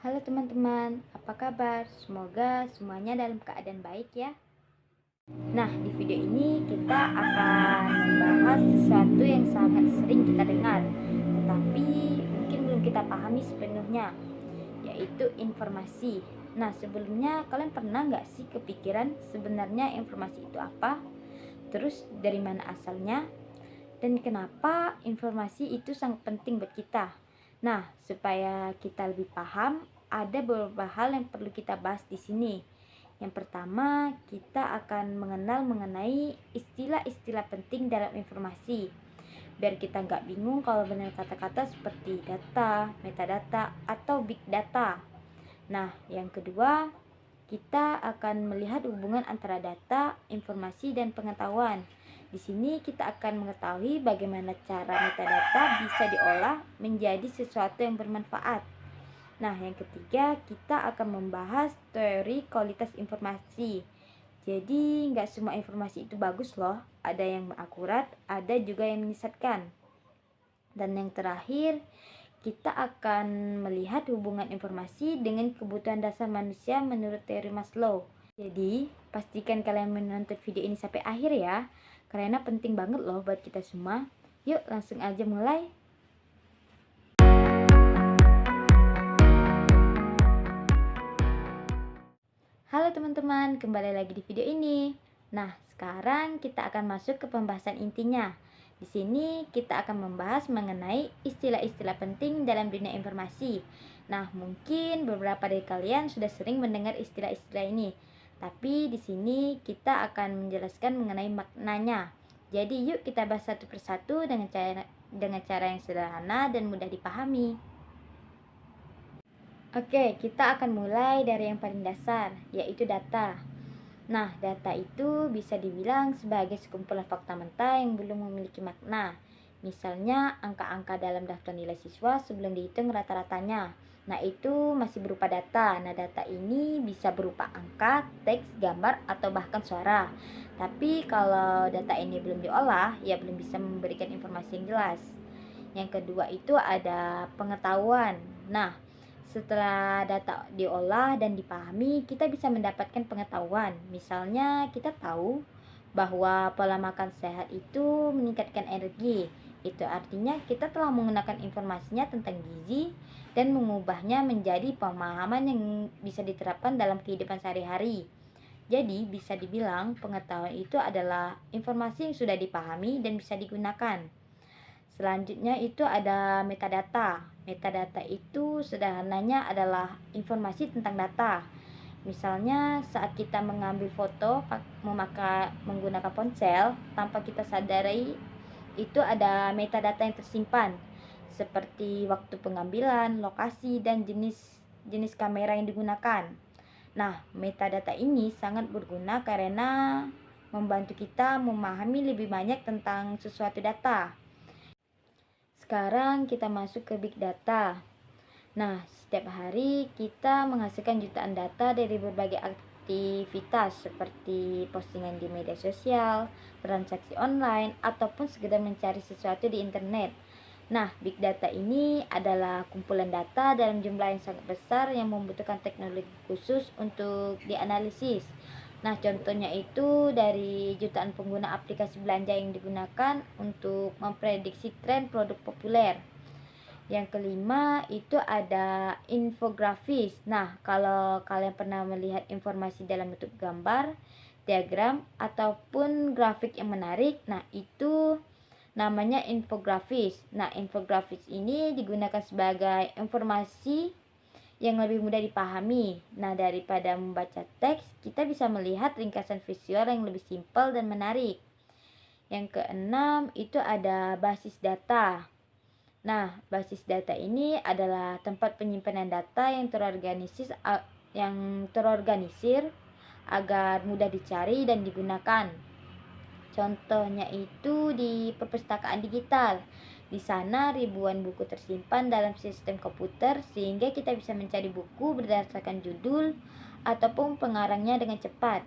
Halo teman-teman, apa kabar? Semoga semuanya dalam keadaan baik ya. Nah, di video ini kita akan membahas sesuatu yang sangat sering kita dengar, tetapi mungkin belum kita pahami sepenuhnya, yaitu informasi. Nah, sebelumnya kalian pernah nggak sih kepikiran sebenarnya informasi itu apa? Terus dari mana asalnya? Dan kenapa informasi itu sangat penting buat kita? Nah, supaya kita lebih paham, ada beberapa hal yang perlu kita bahas di sini. Yang pertama, kita akan mengenal mengenai istilah-istilah penting dalam informasi. Biar kita nggak bingung kalau benar kata-kata seperti data, metadata, atau big data. Nah, yang kedua, kita akan melihat hubungan antara data, informasi, dan pengetahuan. Di sini kita akan mengetahui bagaimana cara metadata bisa diolah menjadi sesuatu yang bermanfaat. Nah, yang ketiga, kita akan membahas teori kualitas informasi. Jadi, nggak semua informasi itu bagus loh. Ada yang akurat, ada juga yang menyesatkan. Dan yang terakhir, kita akan melihat hubungan informasi dengan kebutuhan dasar manusia menurut teori Maslow. Jadi, pastikan kalian menonton video ini sampai akhir ya, karena penting banget loh buat kita semua. Yuk, langsung aja mulai. Halo teman-teman, kembali lagi di video ini. Nah, sekarang kita akan masuk ke pembahasan intinya. Di sini kita akan membahas mengenai istilah-istilah penting dalam dunia informasi. Nah, mungkin beberapa dari kalian sudah sering mendengar istilah-istilah ini. Tapi di sini kita akan menjelaskan mengenai maknanya. Jadi yuk kita bahas satu persatu dengan cara yang sederhana dan mudah dipahami. Oke, kita akan mulai dari yang paling dasar, yaitu data. Nah, data itu bisa dibilang sebagai sekumpulan fakta mentah yang belum memiliki makna. Misalnya, angka-angka dalam daftar nilai siswa sebelum dihitung rata-ratanya. Nah, itu masih berupa data. Nah, data ini bisa berupa angka, teks, gambar, atau bahkan suara. Tapi kalau data ini belum diolah, ya belum bisa memberikan informasi yang jelas. Yang kedua itu ada pengetahuan. Nah, setelah data diolah dan dipahami, kita bisa mendapatkan pengetahuan. Misalnya, kita tahu bahwa pola makan sehat itu meningkatkan energi. Itu artinya kita telah menggunakan informasinya tentang gizi dan mengubahnya menjadi pemahaman yang bisa diterapkan dalam kehidupan sehari-hari. Jadi, bisa dibilang pengetahuan itu adalah informasi yang sudah dipahami dan bisa digunakan. Selanjutnya itu ada metadata. Metadata itu sederhananya adalah informasi tentang data. Misalnya saat kita mengambil foto menggunakan ponsel tanpa kita sadari, itu ada metadata yang tersimpan seperti waktu pengambilan, lokasi, dan jenis kamera yang digunakan. Nah, metadata ini sangat berguna karena membantu kita memahami lebih banyak tentang sesuatu data. Sekarang kita masuk ke big data. Nah, setiap hari kita menghasilkan jutaan data dari berbagai aktivitas seperti postingan di media sosial, transaksi online, ataupun sekedar mencari sesuatu di internet. Nah, big data ini adalah kumpulan data dalam jumlah yang sangat besar yang membutuhkan teknologi khusus untuk dianalisis. Nah, contohnya itu dari jutaan pengguna aplikasi belanja yang digunakan untuk memprediksi tren produk populer. Yang kelima itu ada infografis. Nah, kalau kalian pernah melihat informasi dalam bentuk gambar, diagram, ataupun grafik yang menarik, nah itu namanya infografis. Nah, infografis ini digunakan sebagai informasi yang lebih mudah dipahami. Nah, daripada membaca teks, kita bisa melihat ringkasan visual yang lebih simpel dan menarik. Yang keenam itu ada basis data. Nah, basis data ini adalah tempat penyimpanan data yang terorganisir agar mudah dicari dan digunakan. Contohnya itu di perpustakaan digital. Di sana ribuan buku tersimpan dalam sistem komputer sehingga kita bisa mencari buku berdasarkan judul ataupun pengarangnya dengan cepat.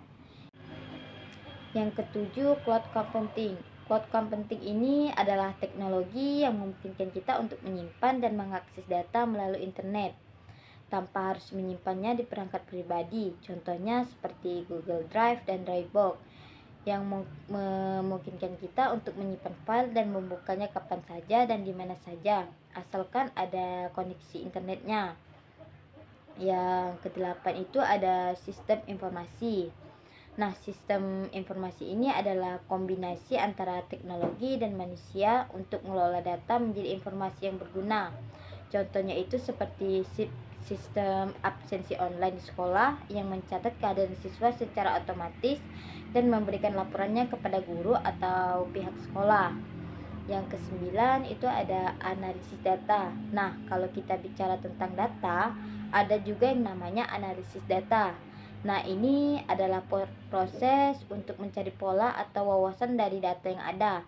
Yang ketujuh, cloud computing. Cloud computing ini adalah teknologi yang memungkinkan kita untuk menyimpan dan mengakses data melalui internet. tanpa harus menyimpannya di perangkat pribadi. Contohnya seperti Google Drive dan Dropbox yang memungkinkan kita untuk menyimpan file dan membukanya kapan saja dan di mana saja, asalkan ada koneksi internetnya. Yang kedelapan itu ada sistem informasi. Nah, sistem informasi ini adalah kombinasi antara teknologi dan manusia untuk mengelola data menjadi informasi yang berguna. Contohnya itu seperti sistem absensi online di sekolah yang mencatat keadaan siswa secara otomatis dan memberikan laporannya kepada guru atau pihak sekolah. Yang kesembilan itu ada analisis data. Nah, kalau kita bicara tentang data, ada juga yang namanya analisis data. Nah, ini adalah proses untuk mencari pola atau wawasan dari data yang ada.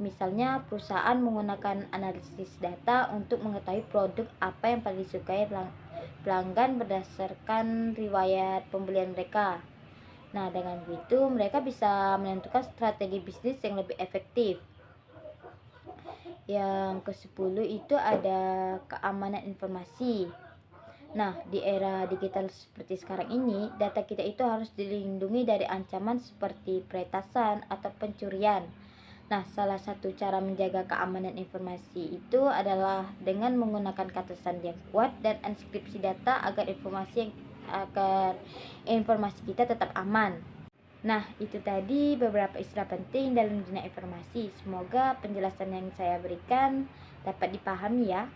Misalnya, perusahaan menggunakan analisis data untuk mengetahui produk apa yang paling disukai pelanggan berdasarkan riwayat pembelian mereka. Nah, dengan begitu mereka bisa menentukan strategi bisnis yang lebih efektif. Yang ke-10 itu ada keamanan informasi. Nah, di era digital seperti sekarang ini, data kita itu harus dilindungi dari ancaman seperti peretasan atau pencurian. Nah, salah satu cara menjaga keamanan informasi itu adalah dengan menggunakan kata sandi yang kuat dan enkripsi data agar informasi kita tetap aman. Nah, itu tadi beberapa istilah penting dalam dunia informasi. Semoga penjelasan yang saya berikan dapat dipahami ya.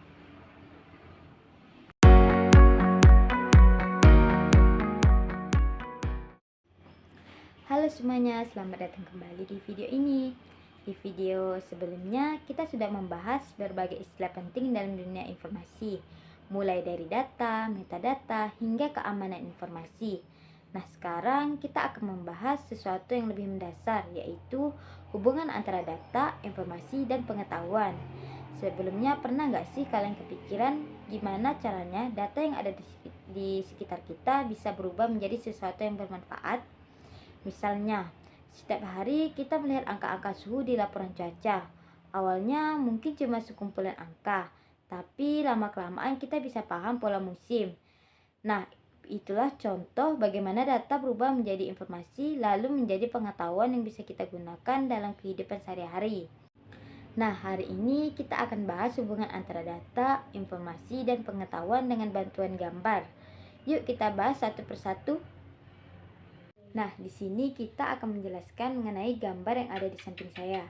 Halo semuanya, selamat datang kembali di video ini. Di video sebelumnya, kita sudah membahas berbagai istilah penting dalam dunia informasi, mulai dari data, metadata, hingga keamanan informasi. Nah, sekarang kita akan membahas sesuatu yang lebih mendasar, yaitu hubungan antara data, informasi, dan pengetahuan. Sebelumnya, pernah nggak sih kalian kepikiran gimana caranya data yang ada di sekitar kita bisa berubah menjadi sesuatu yang bermanfaat? Misalnya, setiap hari kita melihat angka-angka suhu di laporan cuaca. Awalnya mungkin cuma sekumpulan angka, tapi lama-kelamaan kita bisa paham pola musim. Nah, itulah contoh bagaimana data berubah menjadi informasi lalu menjadi pengetahuan yang bisa kita gunakan dalam kehidupan sehari-hari. Nah, hari ini kita akan bahas hubungan antara data, informasi, dan pengetahuan dengan bantuan gambar. Yuk kita bahas satu persatu. Nah, di sini kita akan menjelaskan mengenai gambar yang ada di samping saya.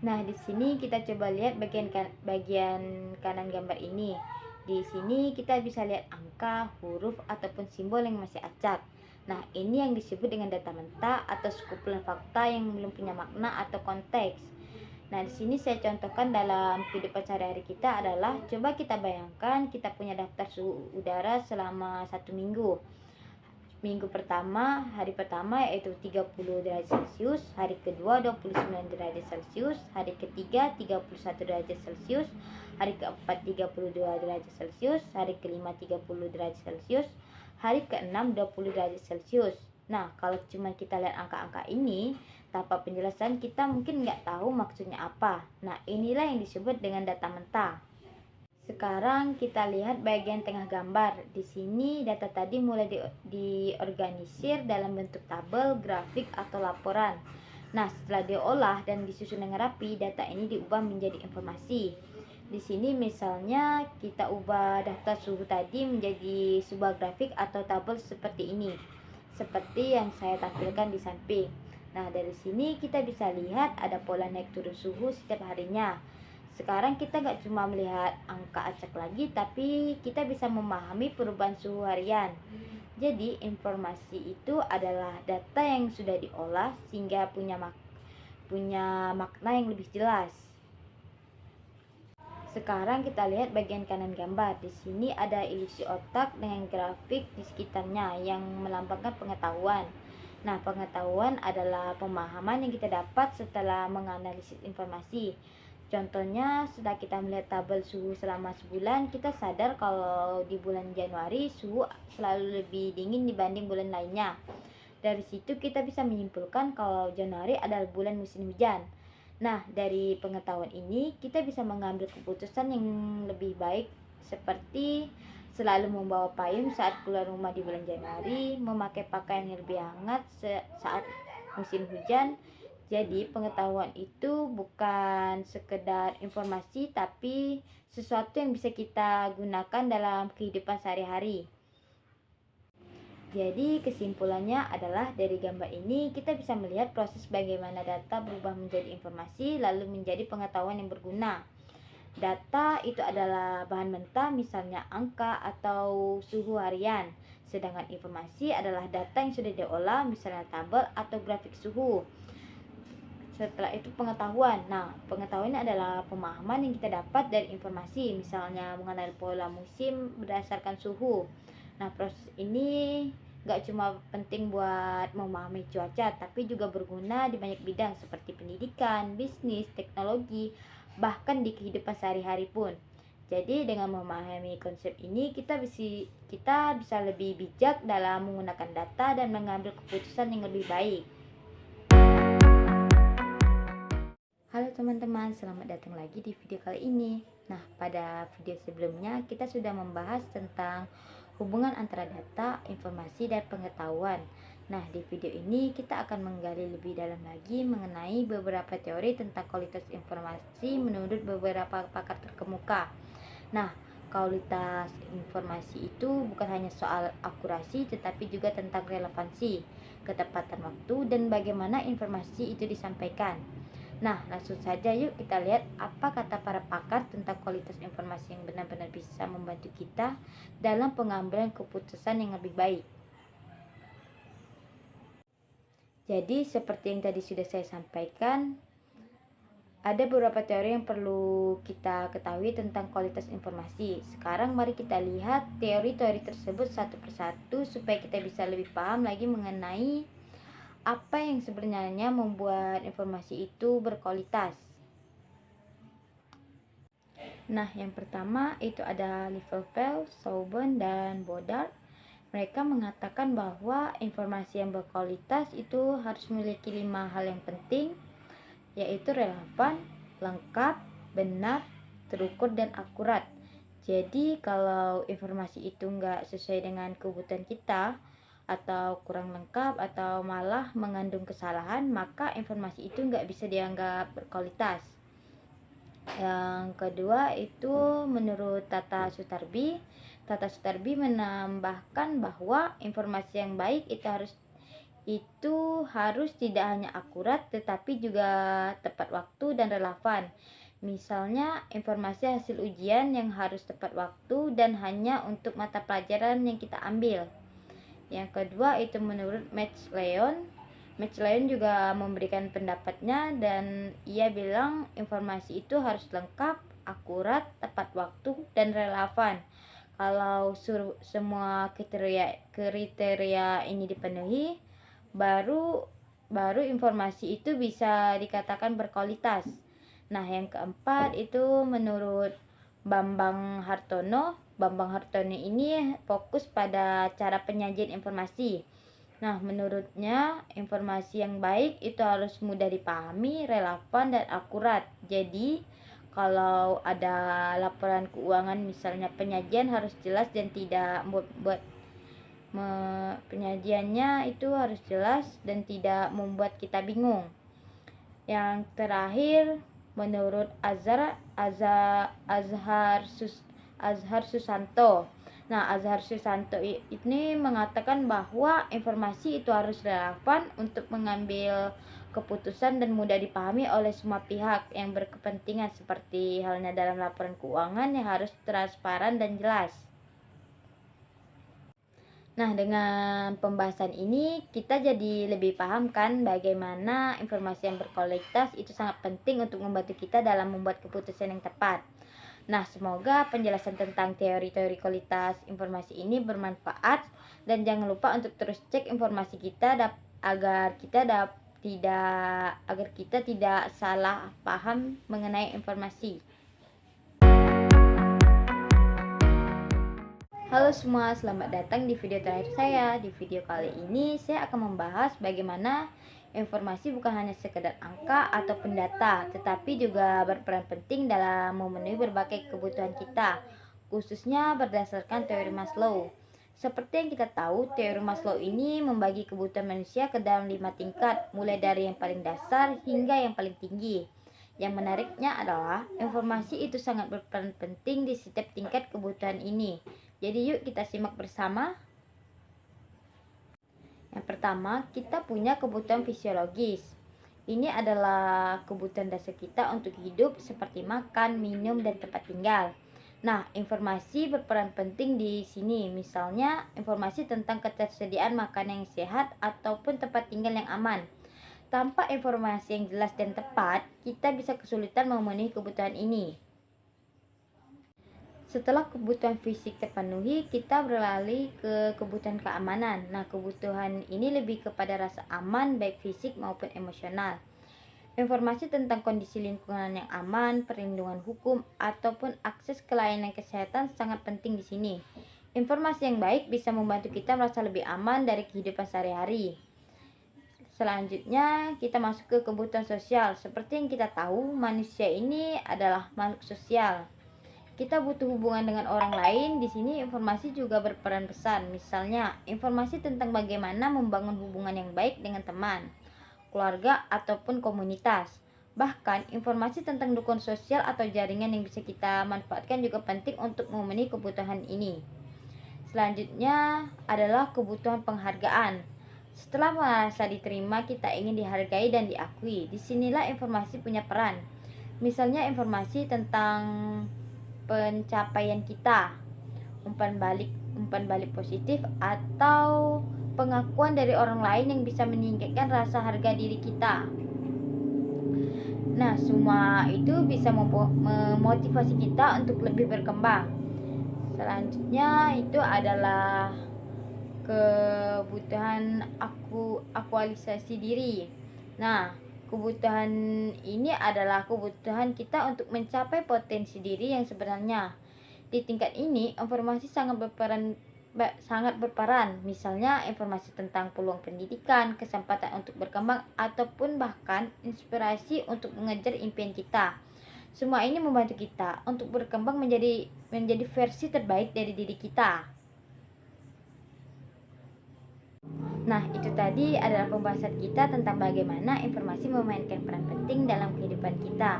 Nah, di sini kita coba lihat bagian kanan gambar ini. Di sini kita bisa lihat angka, huruf, ataupun simbol yang masih acak. Nah, ini yang disebut dengan data mentah atau sekumpulan fakta yang belum punya makna atau konteks. Nah, di sini saya contohkan dalam kehidupan sehari-hari kita adalah, coba kita bayangkan kita punya daftar suhu udara selama 1 minggu. Hari pertama yaitu 30 derajat Celcius, hari kedua 29 derajat Celcius, hari ketiga 31 derajat Celcius, hari keempat 32 derajat Celcius, hari kelima 30 derajat Celcius, hari keenam 20 derajat Celcius. Nah, kalau cuma kita lihat angka-angka ini tanpa penjelasan, kita mungkin nggak tahu maksudnya apa. Nah, inilah yang disebut dengan data mentah. Sekarang kita lihat bagian tengah gambar. Di sini data tadi mulai diorganisir dalam bentuk tabel, grafik, atau laporan. Nah, setelah diolah dan disusun dengan rapi, data ini diubah menjadi informasi. Di sini misalnya kita ubah daftar suhu tadi menjadi sebuah grafik atau tabel seperti ini. Seperti yang saya tampilkan di samping. Nah, dari sini kita bisa lihat ada pola naik turun suhu setiap harinya. Sekarang kita nggak cuma melihat angka acak lagi, tapi kita bisa memahami perubahan suhu harian. Jadi informasi itu adalah data yang sudah diolah sehingga punya makna yang lebih jelas. Sekarang kita lihat bagian kanan gambar. Di sini ada ilusi otak dengan grafik di sekitarnya yang melambangkan pengetahuan. Nah, pengetahuan adalah pemahaman yang kita dapat setelah menganalisis informasi. Contohnya, setelah kita melihat tabel suhu selama sebulan, kita sadar kalau di bulan Januari suhu selalu lebih dingin dibanding bulan lainnya. Dari situ kita bisa menyimpulkan kalau Januari adalah bulan musim hujan. Nah, dari pengetahuan ini kita bisa mengambil keputusan yang lebih baik, seperti selalu membawa payung saat keluar rumah di bulan Januari, memakai pakaian yang lebih hangat saat musim hujan. Jadi pengetahuan itu bukan sekedar informasi, tapi sesuatu yang bisa kita gunakan dalam kehidupan sehari-hari. Jadi kesimpulannya adalah dari gambar ini kita bisa melihat proses bagaimana data berubah menjadi informasi lalu menjadi pengetahuan yang berguna. Data itu adalah bahan mentah, misalnya angka atau suhu harian. Sedangkan informasi adalah data yang sudah diolah, misalnya tabel atau grafik suhu. Setelah itu pengetahuan. Nah, pengetahuan adalah pemahaman yang kita dapat dari informasi, misalnya mengenai pola musim berdasarkan suhu. Nah, proses ini gak cuma penting buat memahami cuaca, tapi juga berguna di banyak bidang seperti pendidikan, bisnis, teknologi, bahkan di kehidupan sehari-hari pun. Jadi dengan memahami konsep ini kita bisa lebih bijak dalam menggunakan data dan mengambil keputusan yang lebih baik. Halo teman-teman, selamat datang lagi di video kali ini. Nah, pada video sebelumnya kita sudah membahas tentang hubungan antara data, informasi, dan pengetahuan. Nah, di video ini kita akan menggali lebih dalam lagi mengenai beberapa teori tentang kualitas informasi menurut beberapa pakar terkemuka. Nah, kualitas informasi itu bukan hanya soal akurasi, tetapi juga tentang relevansi, ketepatan waktu, dan bagaimana informasi itu disampaikan. Nah, langsung saja yuk kita lihat apa kata para pakar tentang kualitas informasi yang benar-benar bisa membantu kita dalam pengambilan keputusan yang lebih baik. Jadi, seperti yang tadi sudah saya sampaikan, ada beberapa teori yang perlu kita ketahui tentang kualitas informasi. Sekarang mari kita lihat teori-teori tersebut satu persatu supaya kita bisa lebih paham lagi mengenai apa yang sebenarnya membuat informasi itu berkualitas. Nah, yang pertama itu ada Lieberfeld, Souben, dan Bodard. Mereka mengatakan bahwa informasi yang berkualitas itu harus memiliki 5 hal yang penting, yaitu relevan, lengkap, benar, terukur, dan akurat. Jadi kalau informasi itu nggak sesuai dengan kebutuhan kita, atau kurang lengkap, atau malah mengandung kesalahan, maka informasi itu nggak bisa dianggap berkualitas. Yang kedua itu menurut Tata Sutarbi menambahkan bahwa informasi yang baik itu harus tidak hanya akurat tetapi juga tepat waktu dan relevan. Misalnya informasi hasil ujian yang harus tepat waktu dan hanya untuk mata pelajaran yang kita ambil. Yang kedua itu menurut Max Leon juga memberikan pendapatnya dan ia bilang informasi itu harus lengkap, akurat, tepat waktu, dan relevan. Kalau semua kriteria ini dipenuhi, baru informasi itu bisa dikatakan berkualitas. Nah, yang keempat itu menurut Bambang Hartono ini fokus pada cara penyajian informasi. Nah, menurutnya informasi yang baik itu harus mudah dipahami, relevan, dan akurat. Jadi, kalau ada laporan keuangan misalnya penyajian harus jelas dan tidak penyajiannya itu harus jelas dan tidak membuat kita bingung. Yang terakhir menurut Azhar Susanto. Nah, Azhar Susanto ini mengatakan bahwa informasi itu harus relevan untuk mengambil keputusan dan mudah dipahami oleh semua pihak yang berkepentingan, seperti halnya dalam laporan keuangan yang harus transparan dan jelas. Nah, dengan pembahasan ini kita jadi lebih paham kan bagaimana informasi yang berkualitas itu sangat penting untuk membantu kita dalam membuat keputusan yang tepat. Nah, semoga penjelasan tentang teori-teori kualitas informasi ini bermanfaat dan jangan lupa untuk terus cek informasi kita agar kita tidak salah paham mengenai informasi. Halo semua, selamat datang di video terakhir saya. Di video kali ini saya akan membahas bagaimana informasi bukan hanya sekedar angka ataupun data, tetapi juga berperan penting dalam memenuhi berbagai kebutuhan kita. khususnya berdasarkan teori Maslow. Seperti yang kita tahu, teori Maslow ini membagi kebutuhan manusia ke dalam 5 tingkat, mulai dari yang paling dasar hingga yang paling tinggi. Yang menariknya adalah informasi itu sangat berperan penting di setiap tingkat kebutuhan ini. Jadi yuk kita simak bersama. Yang pertama, kita punya kebutuhan fisiologis. Ini adalah kebutuhan dasar kita untuk hidup seperti makan, minum, dan tempat tinggal. Nah, informasi berperan penting di sini. Misalnya, informasi tentang ketersediaan makanan yang sehat ataupun tempat tinggal yang aman. Tanpa informasi yang jelas dan tepat, kita bisa kesulitan memenuhi kebutuhan ini. Setelah kebutuhan fisik terpenuhi, kita beralih ke kebutuhan keamanan. Nah, kebutuhan ini lebih kepada rasa aman baik fisik maupun emosional. Informasi tentang kondisi lingkungan yang aman, perlindungan hukum, ataupun akses ke layanan kesehatan sangat penting di sini. Informasi yang baik bisa membantu kita merasa lebih aman dari kehidupan sehari-hari. Selanjutnya, kita masuk ke kebutuhan sosial. Seperti yang kita tahu, manusia ini adalah makhluk sosial. Kita butuh hubungan dengan orang lain. Di sini informasi juga berperan besar. Misalnya, informasi tentang bagaimana membangun hubungan yang baik dengan teman, keluarga, ataupun komunitas. Bahkan, informasi tentang dukungan sosial atau jaringan yang bisa kita manfaatkan juga penting untuk memenuhi kebutuhan ini. Selanjutnya adalah kebutuhan penghargaan. Setelah merasa diterima, kita ingin dihargai dan diakui. Disinilah informasi punya peran. Misalnya informasi tentang pencapaian kita, umpan balik positif, atau pengakuan dari orang lain yang bisa meningkatkan rasa harga diri kita. Nah, semua itu bisa memotivasi kita untuk lebih berkembang. Selanjutnya itu adalah kebutuhan aktualisasi diri. Nah, kebutuhan ini adalah kebutuhan kita untuk mencapai potensi diri yang sebenarnya. Di tingkat ini, informasi sangat berperan. Misalnya, informasi tentang peluang pendidikan, kesempatan untuk berkembang, ataupun bahkan inspirasi untuk mengejar impian kita. Semua ini membantu kita untuk berkembang menjadi versi terbaik dari diri kita. Nah, itu tadi adalah pembahasan kita tentang bagaimana informasi memainkan peran penting dalam kehidupan kita,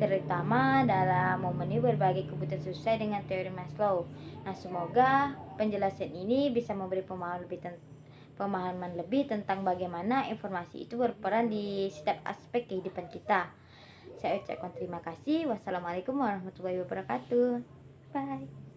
terutama dalam memenuhi berbagai kebutuhan sesuai dengan teori Maslow. Nah, semoga penjelasan ini bisa memberi pemahaman lebih tentang bagaimana informasi itu berperan di setiap aspek kehidupan kita. Saya ucapkan terima kasih. Wassalamualaikum warahmatullahi wabarakatuh. Bye.